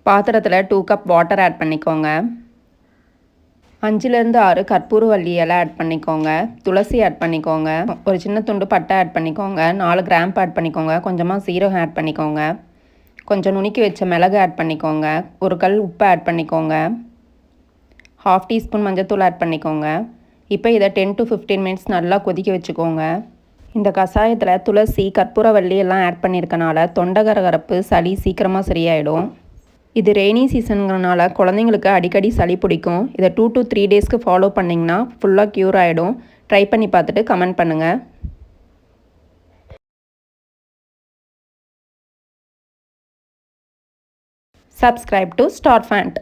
பாத்திரத்தில் 2 cup water add பண்ணிக்கோங்க. 5லேருந்து 6 கற்பூரவல்லி இலை ஆட் பண்ணிக்கோங்க. துளசி ஆட் பண்ணிக்கோங்க. ஒரு சின்ன துண்டு பட்டை ஆட் பண்ணிக்கோங்க. 4 கிராம்பு ஆட் பண்ணிக்கோங்க. கொஞ்சமாக சீரகம் ஆட் பண்ணிக்கோங்க. கொஞ்சம் நுணுக்கி வச்ச மிளகு ஆட் பண்ணிக்கோங்க. ஒரு கல் உப்பு ஆட் பண்ணிக்கோங்க. 1/2 டீஸ்பூன் மஞ்சத்தூள் ஆட் பண்ணிக்கோங்க. இப்போ இதை 10 to 15 மினிட்ஸ் நல்லா கொதிக்க வச்சுக்கோங்க. இந்த கஷாயத்தில் துளசி கற்பூரவல்லி எல்லாம் ஆட் பண்ணியிருக்கனால தொண்டை கரகரப்பு சளி சீக்கிரமாக சரியாயிடும். இது ரெய்னி சீசனுங்கிறனால குழந்தைங்களுக்கு அடிக்கடி சளி பிடிக்கும். இதை 2 to 3 டேஸ்க்கு ஃபாலோ பண்ணிங்கன்னா ஃபுல்லாக க்யூர் ஆகிடும். ட்ரை பண்ணி பார்த்துட்டு கமெண்ட் பண்ணுங்கள். Subscribe to Star Fant.